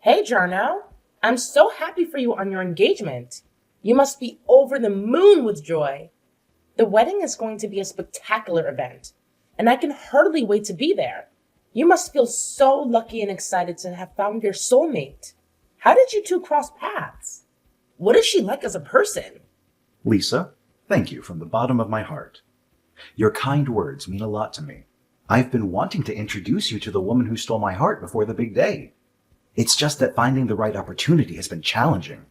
Hey, Jarno. I'm so happy for you on your engagement. You must be over the moon with joy. The wedding is going to be a spectacular event, and I can hardly wait to be there. You must feel so lucky and excited to have found your soulmate. How did you two cross paths? What is she like as a person? Lisa, thank you from the bottom of my heart. Your kind words mean a lot to me. I've been wanting to introduce you to the woman who stole my heart before the big day. It's just that finding the right opportunity has been challenging.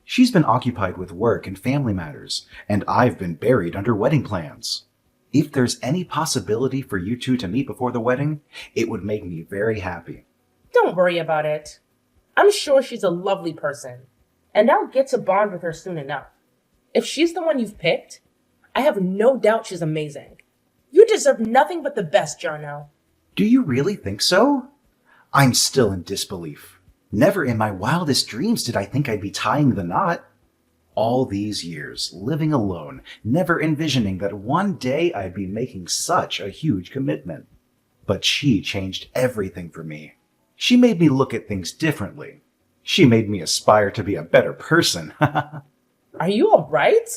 She's been occupied with work and family matters, and I've been buried under wedding plans. If there's any possibility for you two to meet before the wedding, it would make me very happy. Don't worry about it. I'm sure she's a lovely person, and I'll get to bond with her soon enough. If she's the one you've picked, I have no doubt she's amazing. You deserve nothing but the best, Jarno. Do you really think so? I'm still in disbelief. Never in my wildest dreams did I think I'd be tying the knot. All these years, living alone, never envisioning that one day I'd be making such a huge commitment. But she changed everything for me. She made me look at things differently. She made me aspire to be a better person. Are you all right?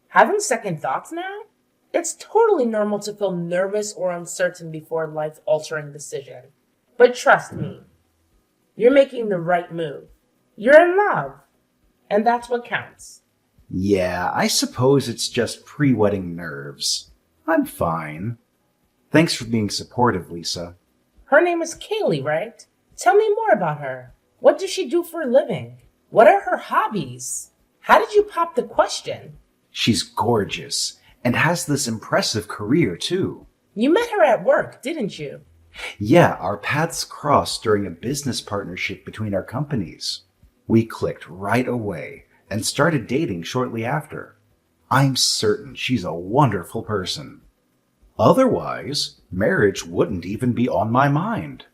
Having second thoughts now? It's totally normal to feel nervous or uncertain before a life-altering decision. But trust me, you're making the right move. You're in love. And that's what counts. Yeah, I suppose it's just pre-wedding nerves. I'm fine. Thanks for being supportive, Lisa. Her name is Kaylee, right? Tell me more about her. What does she do for a living? What are her hobbies? How did you pop the question? She's gorgeous and has this impressive career, too. You met her at work, didn't you? Yeah, our paths crossed during a business partnership between our companies. We clicked right away and started dating shortly after. I'm certain she's a wonderful person. Otherwise, marriage wouldn't even be on my mind.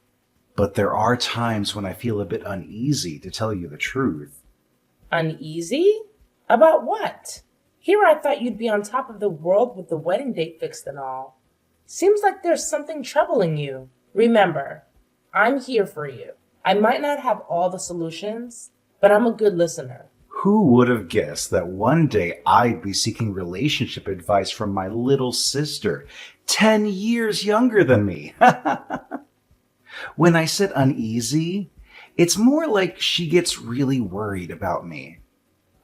But there are times when I feel a bit uneasy, to tell you the truth. Uneasy? About what? Here I thought you'd be on top of the world with the wedding date fixed and all. Seems like there's something troubling you. Remember, I'm here for you. I might not have all the solutions, but I'm a good listener. Who would have guessed that one day I'd be seeking relationship advice from my little sister, 10 years younger than me? When I said uneasy, it's more like she gets really worried about me.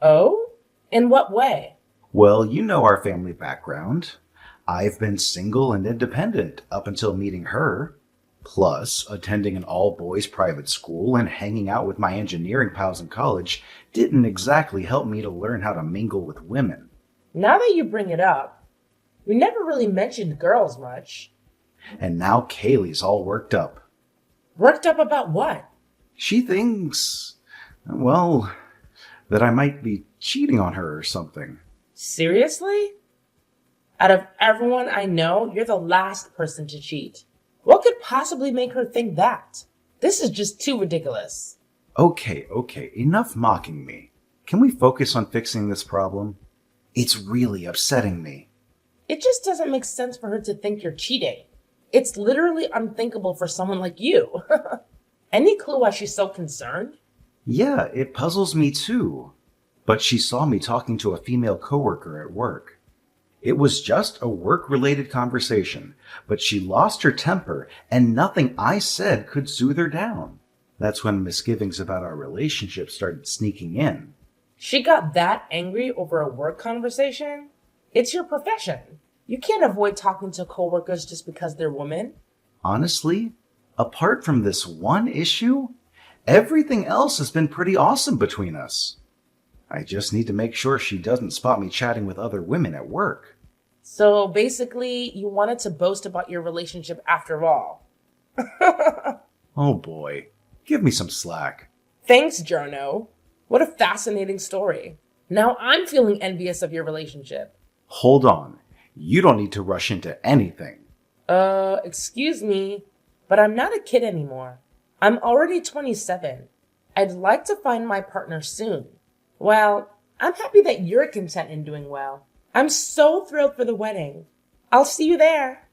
Oh? In what way? Well, you know our family background. I've been single and independent up until meeting her. Plus, attending an all-boys private school and hanging out with my engineering pals in college didn't exactly help me to learn how to mingle with women. Now that you bring it up, we never really mentioned girls much. And now Kaylee's all worked up. Worked up about what? She thinks, well, that I might be cheating on her or something. Seriously? Out of everyone I know, you're the last person to cheat. What could possibly make her think that? This is just too ridiculous. Okay, enough mocking me. Can we focus on fixing this problem? It's really upsetting me. It just doesn't make sense for her to think you're cheating. It's literally unthinkable for someone like you. Any clue why she's so concerned? Yeah, it puzzles me too. But she saw me talking to a female coworker at work. It was just a work-related conversation, but she lost her temper and nothing I said could soothe her down. That's when misgivings about our relationship started sneaking in. She got that angry over a work conversation? It's your profession. You can't avoid talking to coworkers just because they're women. Honestly, apart from this one issue, everything else has been pretty awesome between us. I just need to make sure she doesn't spot me chatting with other women at work. So basically, you wanted to boast about your relationship after all. Oh boy, give me some slack. Thanks, Jarno. What a fascinating story. Now I'm feeling envious of your relationship. Hold on, you don't need to rush into anything. Excuse me, but I'm not a kid anymore. I'm already 27. I'd like to find my partner soon. Well, I'm happy that you're content and doing well. I'm so thrilled for the wedding. I'll see you there.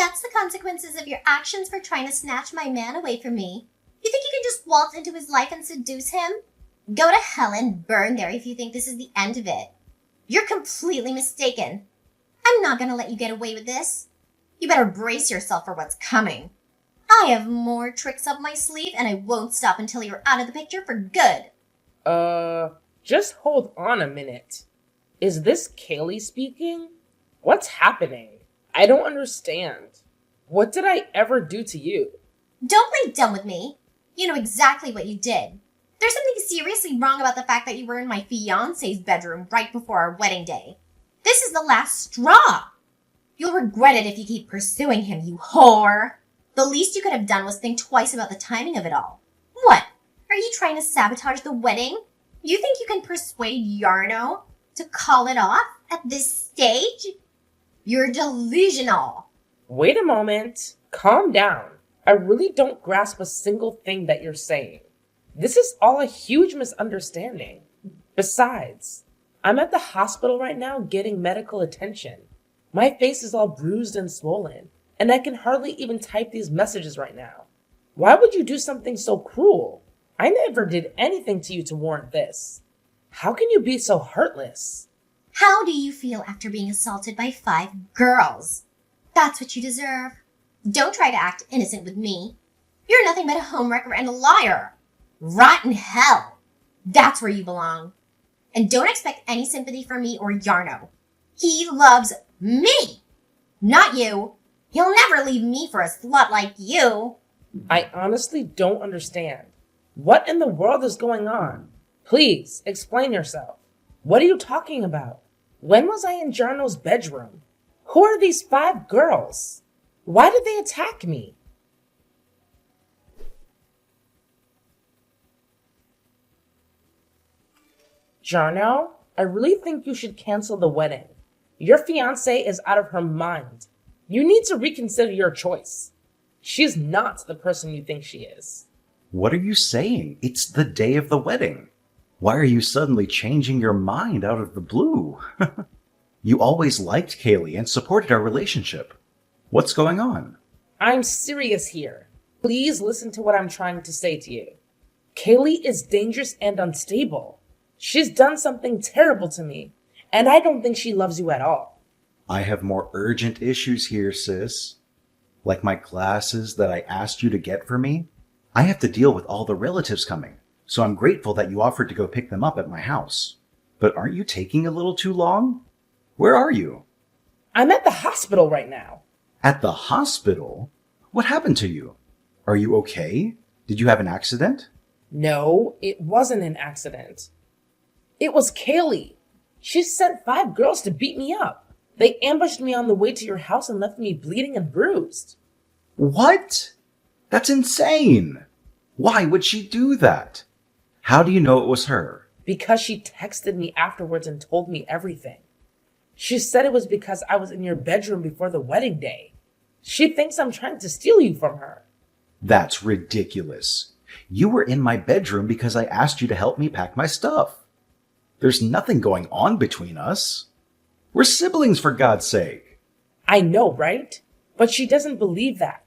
That's the consequences of your actions for trying to snatch my man away from me. You think you can just waltz into his life and seduce him? Go to hell and burn there if you think this is the end of it. You're completely mistaken. I'm not gonna let you get away with this. You better brace yourself for what's coming. I have more tricks up my sleeve, and I won't stop until you're out of the picture for good. Just hold on a minute. Is this Kaylee speaking? What's happening? I don't understand. What did I ever do to you? Don't play dumb with me. You know exactly what you did. There's something seriously wrong about the fact that you were in my fiancé's bedroom right before our wedding day. This is the last straw. You'll regret it if you keep pursuing him, you whore. The least you could have done was think twice about the timing of it all. What? Are you trying to sabotage the wedding? You think you can persuade Yarno to call it off at this stage? You're delusional. Wait a moment. Calm down. I really don't grasp a single thing that you're saying. This is all a huge misunderstanding. Besides, I'm at the hospital right now getting medical attention. My face is all bruised and swollen, and I can hardly even type these messages right now. Why would you do something so cruel? I never did anything to you to warrant this. How can you be so heartless? How do you feel after being assaulted by 5 girls? That's what you deserve. Don't try to act innocent with me. You're nothing but a homewrecker and a liar. Rot in hell. That's where you belong. And don't expect any sympathy from me or Yarno. He loves me, not you. He'll never leave me for a slut like you. I honestly don't understand. What in the world is going on? Please, explain yourself. What are you talking about? When was I in Jarno's bedroom? Who are these 5 girls? Why did they attack me? Jarno, I really think you should cancel the wedding. Your fiancée is out of her mind. You need to reconsider your choice. She's not the person you think she is. What are you saying? It's the day of the wedding. Why are you suddenly changing your mind out of the blue? You always liked Kaylee and supported our relationship. What's going on? I'm serious here. Please listen to what I'm trying to say to you. Kaylee is dangerous and unstable. She's done something terrible to me, and I don't think she loves you at all. I have more urgent issues here, sis. Like my glasses that I asked you to get for me. I have to deal with all the relatives coming, so I'm grateful that you offered to go pick them up at my house. But aren't you taking a little too long? Where are you? I'm at the hospital right now. At the hospital? What happened to you? Are you okay? Did you have an accident? No, it wasn't an accident. It was Kaylee. She sent 5 girls to beat me up. They ambushed me on the way to your house and left me bleeding and bruised. What? That's insane. Why would she do that? How do you know it was her? Because she texted me afterwards and told me everything. She said it was because I was in your bedroom before the wedding day. She thinks I'm trying to steal you from her. That's ridiculous. You were in my bedroom because I asked you to help me pack my stuff. There's nothing going on between us. We're siblings, for God's sake. I know, right? But she doesn't believe that.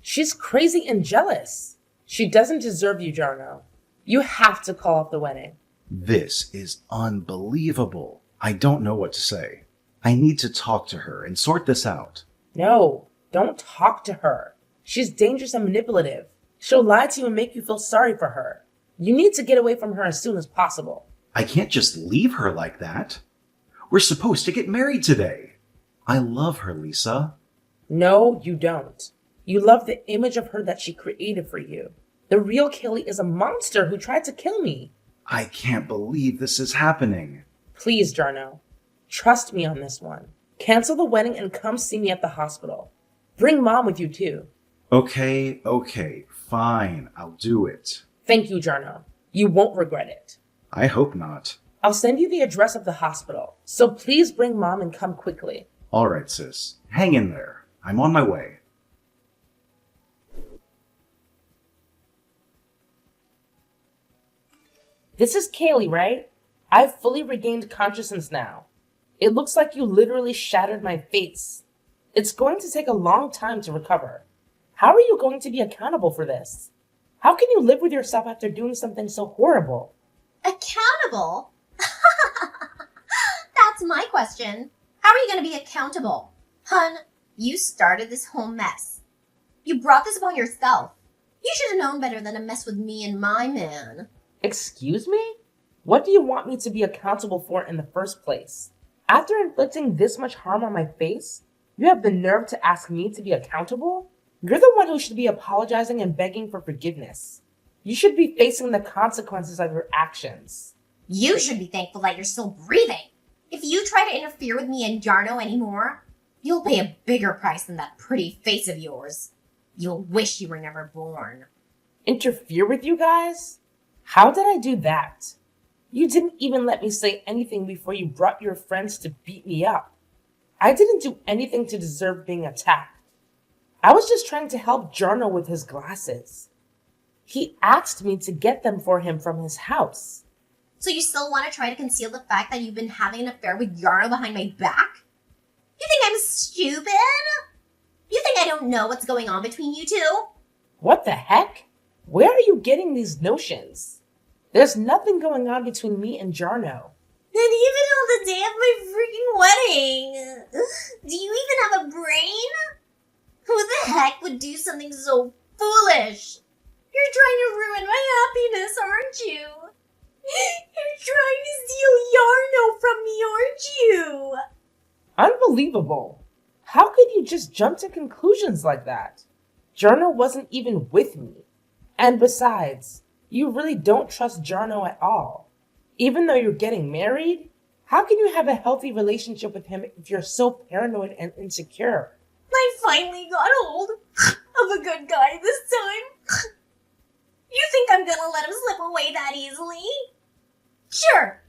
She's crazy and jealous. She doesn't deserve you, Jarno. You have to call off the wedding. This is unbelievable. I don't know what to say. I need to talk to her and sort this out. No, don't talk to her. She's dangerous and manipulative. She'll lie to you and make you feel sorry for her. You need to get away from her as soon as possible. I can't just leave her like that. We're supposed to get married today. I love her, Lisa. No, you don't. You love the image of her that she created for you. The real Kaylee is a monster who tried to kill me. I can't believe this is happening. Please, Jarno. Trust me on this one. Cancel the wedding and come see me at the hospital. Bring Mom with you, too. Okay, fine. I'll do it. Thank you, Jarno. You won't regret it. I hope not. I'll send you the address of the hospital, so please bring Mom and come quickly. All right, sis. Hang in there. I'm on my way. This is Kaylee, right? I've fully regained consciousness now. It looks like you literally shattered my face. It's going to take a long time to recover. How are you going to be accountable for this? How can you live with yourself after doing something so horrible? Accountable? That's my question. How are you going to be accountable? Hun, you started this whole mess. You brought this upon yourself. You should have known better than to mess with me and my man. Excuse me? What do you want me to be accountable for in the first place? After inflicting this much harm on my face, you have the nerve to ask me to be accountable? You're the one who should be apologizing and begging for forgiveness. You should be facing the consequences of your actions. You should be thankful that you're still breathing. If you try to interfere with me and Yarno anymore, you'll pay a bigger price than that pretty face of yours. You'll wish you were never born. Interfere with you guys? How did I do that? You didn't even let me say anything before you brought your friends to beat me up. I didn't do anything to deserve being attacked. I was just trying to help Jarno with his glasses. He asked me to get them for him from his house. So you still want to try to conceal the fact that you've been having an affair with Yarno behind my back? You think I'm stupid? You think I don't know what's going on between you two? What the heck? Where are you getting these notions? There's nothing going on between me and Jarno. And even on the day of my freaking wedding, do you even have a brain? Who the heck would do something so foolish? You're trying to ruin my happiness, aren't you? You're trying to steal Yarno from me, aren't you? Unbelievable. How could you just jump to conclusions like that? Jarno wasn't even with me. And besides, you really don't trust Jarno at all. Even though you're getting married, how can you have a healthy relationship with him if you're so paranoid and insecure? I finally got hold of a good guy this time. You think I'm gonna let him slip away that easily? Sure,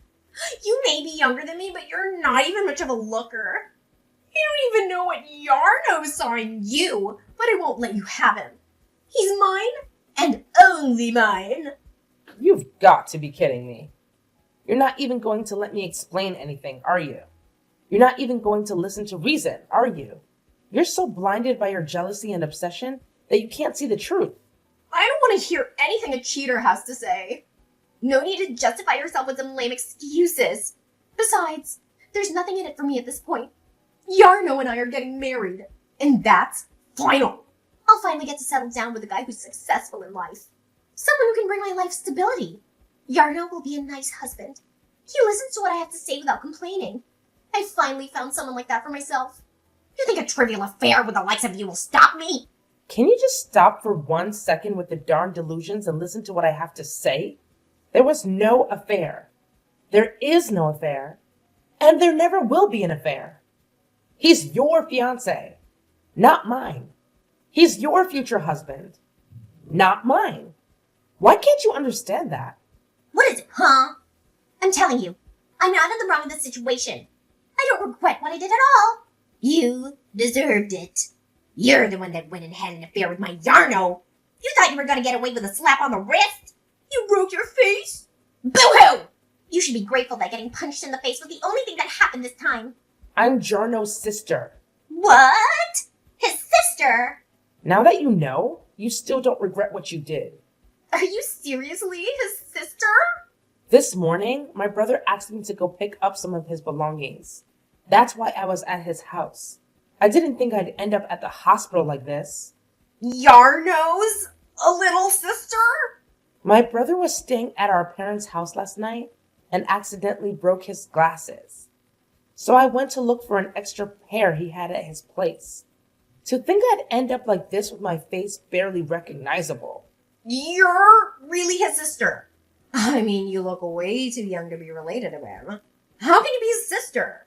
you may be younger than me, but you're not even much of a looker. You don't even know what Yarno saw in you, but I won't let you have him. He's mine, and only mine. You've got to be kidding me. You're not even going to let me explain anything, are you? You're not even going to listen to reason, are you? You're so blinded by your jealousy and obsession that you can't see the truth. I don't want to hear anything a cheater has to say. No need to justify yourself with some lame excuses. Besides, there's nothing in it for me at this point. Yarno and I are getting married, and that's final. I'll finally get to settle down with a guy who's successful in life. Someone who can bring my life stability. Yarno will be a nice husband. He listens to what I have to say without complaining. I finally found someone like that for myself. You think a trivial affair with the likes of you will stop me? Can you just stop for 1 second with the darn delusions and listen to what I have to say? There was no affair. There is no affair. And there never will be an affair. He's your fiancé, not mine. He's your future husband, not mine. Why can't you understand that? What is it, huh? I'm telling you, I'm not in the wrong in this situation. I don't regret what I did at all. You deserved it. You're the one that went and had an affair with my Yarno. You thought you were going to get away with a slap on the wrist? You broke your face? Boo-hoo! You should be grateful that getting punched in the face was the only thing that happened this time. I'm Jarno's sister. What? His sister? Now that you know, you still don't regret what you did. Are you seriously his sister? This morning, my brother asked me to go pick up some of his belongings. That's why I was at his house. I didn't think I'd end up at the hospital like this. Yarno's a little sister? My brother was staying at our parents' house last night and accidentally broke his glasses. So I went to look for an extra pair he had at his place. To think I'd end up like this with my face barely recognizable. You're really his sister. I mean, you look way too young to be related to him. How can you be his sister?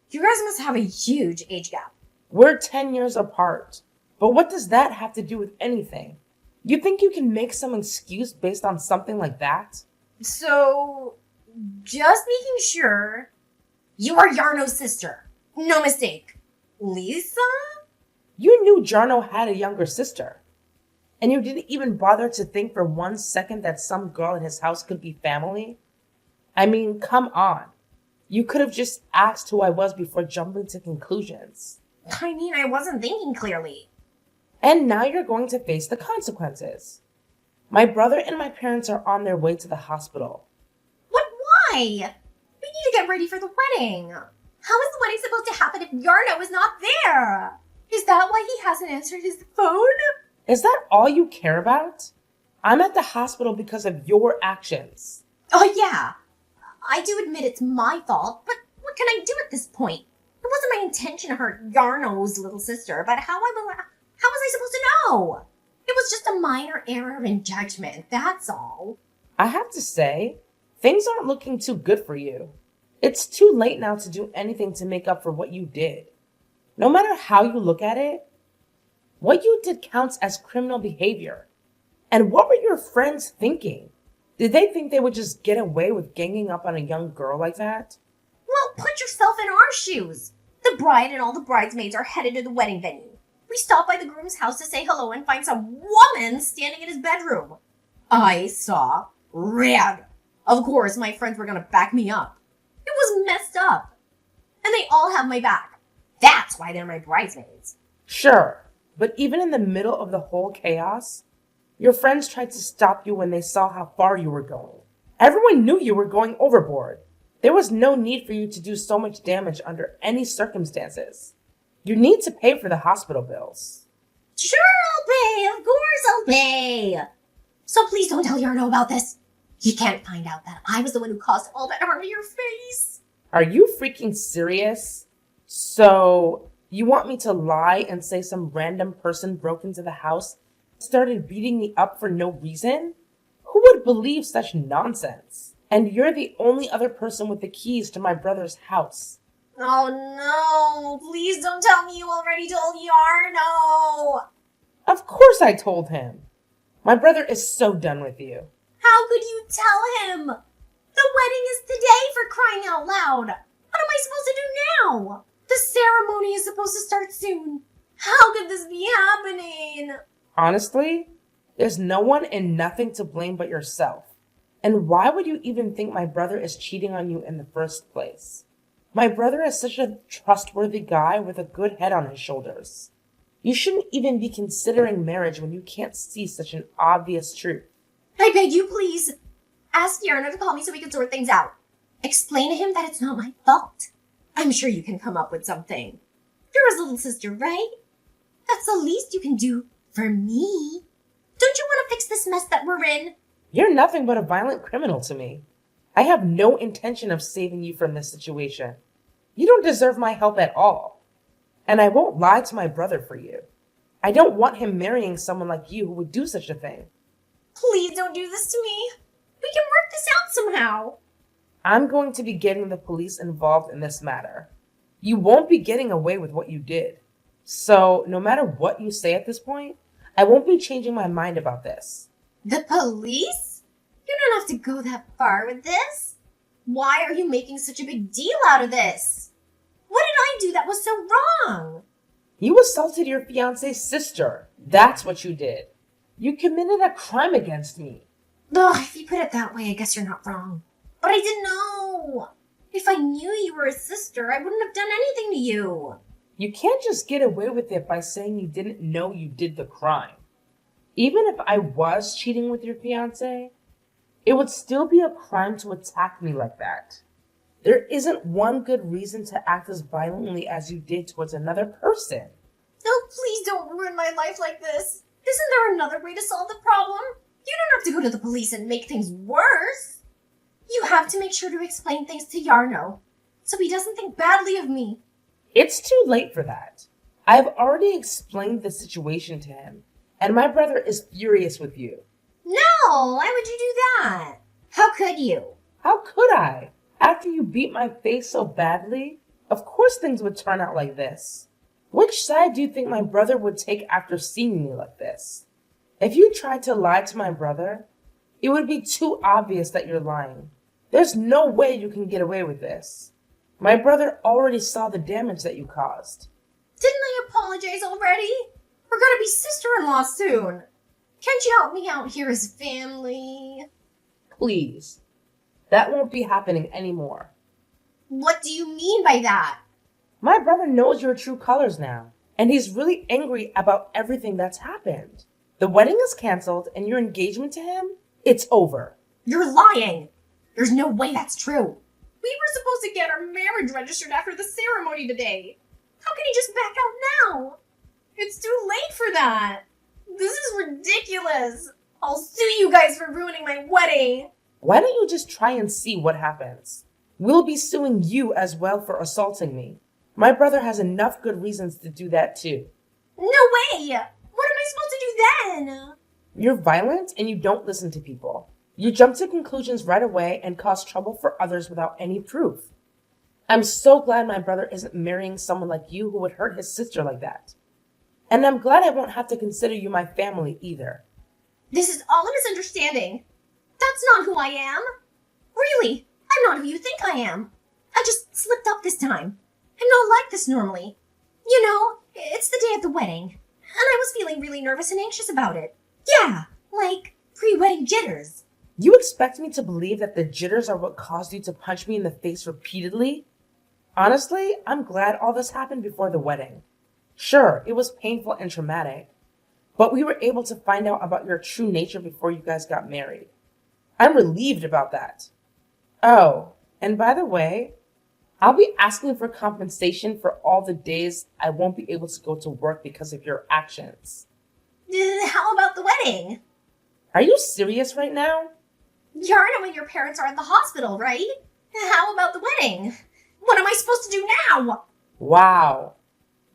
You guys must have a huge age gap. We're 10 years apart. But what does that have to do with anything? You think you can make some excuse based on something like that? So, just making sure, you are Yarno's sister. No mistake. Lisa? You knew Jarno had a younger sister. And you didn't even bother to think for 1 second that some girl in his house could be family? I mean, come on. You could have just asked who I was before jumping to conclusions. I mean, I wasn't thinking clearly. And now you're going to face the consequences. My brother and my parents are on their way to the hospital. What? Why? We need to get ready for the wedding. How is the wedding supposed to happen if Yarno is not there? Is that why he hasn't answered his phone? Is that all you care about? I'm at the hospital because of your actions. Oh, yeah. I do admit it's my fault, but what can I do at this point? It wasn't my intention to hurt Yarno's little sister, but how was I supposed to know? It was just a minor error in judgment, that's all. I have to say, things aren't looking too good for you. It's too late now to do anything to make up for what you did. No matter how you look at it, what you did counts as criminal behavior. And what were your friends thinking? Did they think they would just get away with ganging up on a young girl like that? Well, put yourself in our shoes. The bride and all the bridesmaids are headed to the wedding venue. We stop by the groom's house to say hello and find some woman standing in his bedroom. I saw red. Of course, my friends were going to back me up. It was messed up. And they all have my back. That's why they're my bridesmaids. Sure, but even in the middle of the whole chaos, your friends tried to stop you when they saw how far you were going. Everyone knew you were going overboard. There was no need for you to do so much damage under any circumstances. You need to pay for the hospital bills. Sure, I'll pay. Of course I'll pay. So please don't tell Yarno about this. He can't find out that I was the one who caused all that harm to your face. Are you freaking serious? So, you want me to lie and say some random person broke into the house and started beating me up for no reason? Who would believe such nonsense? And you're the only other person with the keys to my brother's house. Oh no, please don't tell me you already told Yarno. Of course I told him. My brother is so done with you. How could you tell him? The wedding is today, for crying out loud. What am I supposed to do now? The ceremony is supposed to start soon. How could this be happening? Honestly, there's no one and nothing to blame but yourself. And why would you even think my brother is cheating on you in the first place? My brother is such a trustworthy guy with a good head on his shoulders. You shouldn't even be considering marriage when you can't see such an obvious truth. I beg you, please. Ask Yarno to call me so we can sort things out. Explain to him that it's not my fault. I'm sure you can come up with something. You're his little sister, right? That's the least you can do for me. Don't you want to fix this mess that we're in? You're nothing but a violent criminal to me. I have no intention of saving you from this situation. You don't deserve my help at all. And I won't lie to my brother for you. I don't want him marrying someone like you who would do such a thing. Please don't do this to me. We can work this out somehow. I'm going to be getting the police involved in this matter. You won't be getting away with what you did. So, no matter what you say at this point, I won't be changing my mind about this. The police? You don't have to go that far with this. Why are you making such a big deal out of this? What did I do that was so wrong? You assaulted your fiance's sister. That's what you did. You committed a crime against me. Ugh, if you put it that way, I guess you're not wrong. But I didn't know. If I knew you were a sister, I wouldn't have done anything to you. You can't just get away with it by saying you didn't know you did the crime. Even if I was cheating with your fiance, it would still be a crime to attack me like that. There isn't one good reason to act as violently as you did towards another person. Oh, please don't ruin my life like this. Isn't there another way to solve the problem? You don't have to go to the police and make things worse. You have to make sure to explain things to Yarno, so he doesn't think badly of me. It's too late for that. I've already explained the situation to him, and my brother is furious with you. No, why would you do that? How could you? How could I? After you beat my face so badly, of course things would turn out like this. Which side do you think my brother would take after seeing me like this? If you tried to lie to my brother, it would be too obvious that you're lying. There's no way you can get away with this. My brother already saw the damage that you caused. Didn't I apologize already? We're gonna be sister-in-law soon. Can't you help me out here as family? Please. That won't be happening anymore. What do you mean by that? My brother knows your true colors now, and he's really angry about everything that's happened. The wedding is canceled, and your engagement to him, it's over. You're lying. There's no way that's true. We were supposed to get our marriage registered after the ceremony today. How can he just back out now? It's too late for that. This is ridiculous. I'll sue you guys for ruining my wedding. Why don't you just try and see what happens? We'll be suing you as well for assaulting me. My brother has enough good reasons to do that too. No way! What am I supposed to do then? You're violent and you don't listen to people. You jump to conclusions right away and cause trouble for others without any proof. I'm so glad my brother isn't marrying someone like you who would hurt his sister like that. And I'm glad I won't have to consider you my family either. This is all a misunderstanding. That's not who I am. Really, I'm not who you think I am. I just slipped up this time. I'm not like this normally. You know, it's the day of the wedding, and I was feeling really nervous and anxious about it. Yeah, like pre-wedding jitters. You expect me to believe that the jitters are what caused you to punch me in the face repeatedly? Honestly, I'm glad all this happened before the wedding. Sure, it was painful and traumatic, but we were able to find out about your true nature before you guys got married. I'm relieved about that. Oh, and by the way, I'll be asking for compensation for all the days I won't be able to go to work because of your actions. How about the wedding? Are you serious right now? Yarna and your parents are at the hospital, right? How about the wedding? What am I supposed to do now? Wow.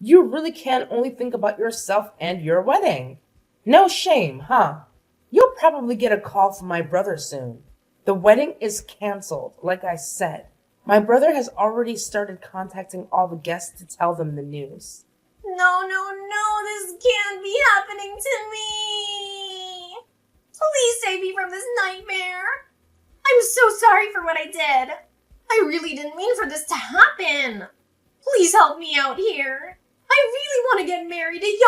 You really can only think about yourself and your wedding. No shame, huh? You'll probably get a call from my brother soon. The wedding is canceled, like I said. My brother has already started contacting all the guests to tell them the news. No, this can't be happening to me. Please save me from this nightmare. I'm so sorry for what I did. I really didn't mean for this to happen. Please help me out here. I really want to get married to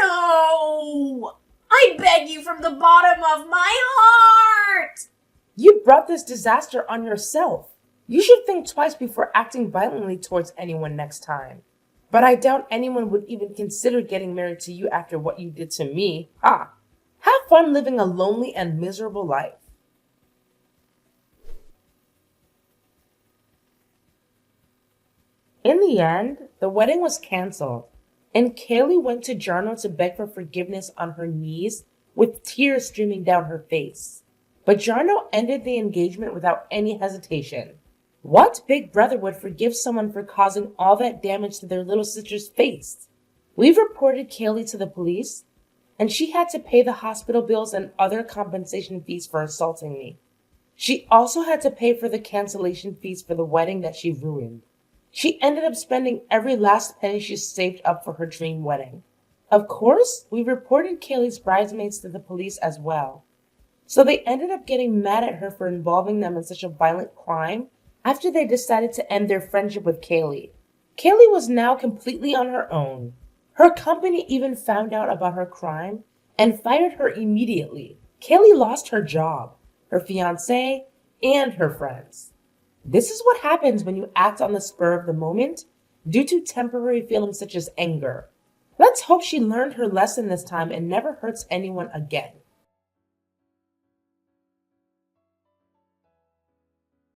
Yarno. I beg you from the bottom of my heart. You brought this disaster on yourself. You should think twice before acting violently towards anyone next time. But I doubt anyone would even consider getting married to you after what you did to me. Ha! Have fun living a lonely and miserable life. In the end, the wedding was canceled, and Kaylee went to Jarno to beg for forgiveness on her knees with tears streaming down her face. But Jarno ended the engagement without any hesitation. What big brother would forgive someone for causing all that damage to their little sister's face? We've reported Kaylee to the police, and she had to pay the hospital bills and other compensation fees for assaulting me. She also had to pay for the cancellation fees for the wedding that she ruined. She ended up spending every last penny she saved up for her dream wedding. Of course, we reported Kaylee's bridesmaids to the police as well. So they ended up getting mad at her for involving them in such a violent crime after they decided to end their friendship with Kaylee. Kaylee was now completely on her own. Her company even found out about her crime and fired her immediately. Kaylee lost her job, her fiancé, and her friends. This is what happens when you act on the spur of the moment due to temporary feelings such as anger. Let's hope she learned her lesson this time and never hurts anyone again.